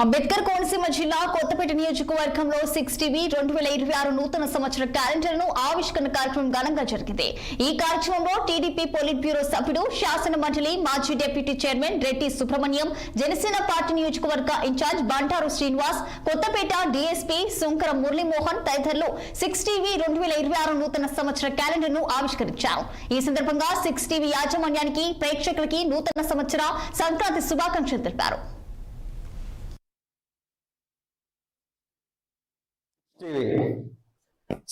అంబేద్కర్ కోనసీమ జిల్లా కొత్తపేట నియోజకవర్గంలో 6TV 2026 నూతన సంవత్సర క్యాలెండర్ను ఆవిష్కరణ కార్యక్రమం ఘనంగా జరిగింది. ఈ కార్యక్రమంలో టీడీపీ పొలిట్ బ్యూరో సభ్యుడు, శాసన మండలి మాజీ deputy chairman Reddy Subrahmanyam, Janasena party నియోజకవర్గ ఇన్ఛార్జ్ బంటారు శ్రీనివాస్, కొత్తపేట డీఎస్పీ సుంకర మురళీమోహన్ తదితరులు 6TV 2026 నూతన సంవత్సర క్యాలెండర్ను ఆవిష్కరించారు. ఈ సందర్భంగా 6TV యాజమాన్యానికి, ప్రేక్షకులకి నూతన సంవత్సర సంక్రాంతి శుభాకాంక్షలు తెలిపారు.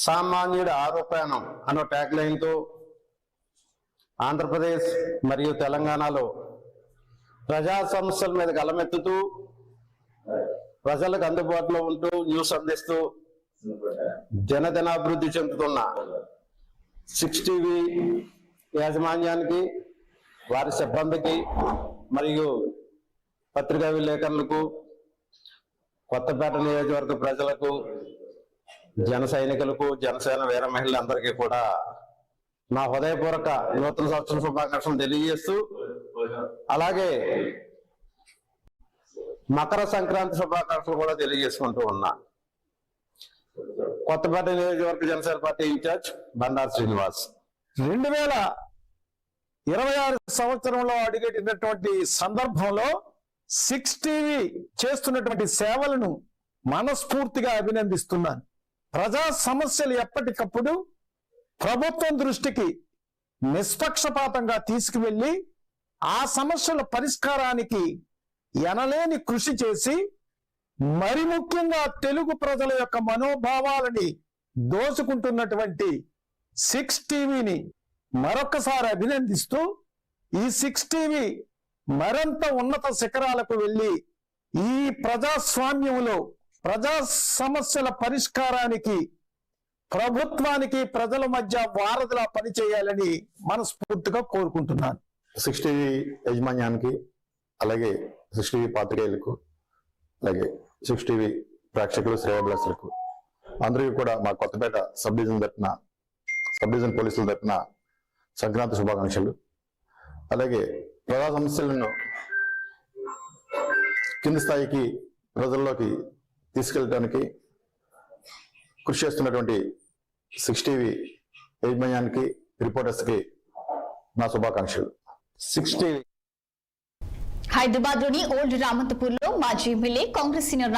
సామాన్యుడి ఆరోపణం అనే ట్యాగ్ లైన్ తో ఆంధ్రప్రదేశ్ మరియు తెలంగాణలో ప్రజా సమస్యల మీద గలమెత్తుతూ ప్రజలకు అందుబాటులో ఉంటూ న్యూస్ అందిస్తూ జనజనాభివృద్ధి చెందుతున్న 6TV యాజమాన్యానికి, వారి సిబ్బందికి మరియు పత్రికా విలేకరులకు, కొత్తపేట నియోజకవర్గ ప్రజలకు, జన సైనికులకు, జనసేన వీర మహిళలందరికీ కూడా నా హృదయపూర్వక నూతన సంవత్సర శుభాకాంక్షలు తెలియజేస్తూ, అలాగే మకర సంక్రాంతి శుభాకాంక్షలు కూడా తెలియజేసుకుంటూ ఉన్నా. కొత్తపేట నియోజకవర్గ జనసేన పార్టీ ఇన్ఛార్జ్ బండారు శ్రీనివాస్. 2026 సంవత్సరంలో అడుగెట్టినటువంటి సందర్భంలో 6TV చేస్తున్నటువంటి సేవలను మనస్ఫూర్తిగా అభినందిస్తున్నాను. ప్రజా సమస్యలు ఎప్పటికప్పుడు ప్రభుత్వం దృష్టికి నిష్పక్షపాతంగా తీసుకువెళ్లి ఆ సమస్యల పరిష్కారానికి ఎనలేని కృషి చేసి, మరి ముఖ్యంగా తెలుగు ప్రజల యొక్క మనోభావాలని దోచుకుంటున్నటువంటి 6TVని మరొకసారి అభినందిస్తూ, ఈ 6TV మరింత ఉన్నత శిఖరాలకు వెళ్లి ఈ ప్రజాస్వామ్యంలో ప్రజా సమస్యల పరిష్కారానికి ప్రభుత్వానికి ప్రజల మధ్య వారధిలా పనిచేయాలని మనస్ఫూర్తిగా కోరుకుంటున్నాను. 6TV యాజమాన్యానికి, అలాగే 6TV పాత్రికేయులకు, అలాగే 6TV ప్రేక్షకులు, శ్రేయోభిలాషులకు అందరికీ కూడా మా కొత్తపేట సబ్ డివిజన్ పోలీసుల తరపున సంక్రాంతి శుభాకాంక్షలు. అలాగే ప్రజా సమస్యలను కింది స్థాయికి ప్రజల్లోకి తీసుకెళ్ళడానికి కృషి చేస్తున్నటువంటి 6TV యాజమాన్యానికి, రిపోర్టర్స్ కి నా శుభాకాంక్షలు. 6TV హైదరాబాద్ లోని ఓల్డ్ రామంతపూర్ లో మాజీ ఎమ్మెల్యే, కాంగ్రెస్ సీనియర్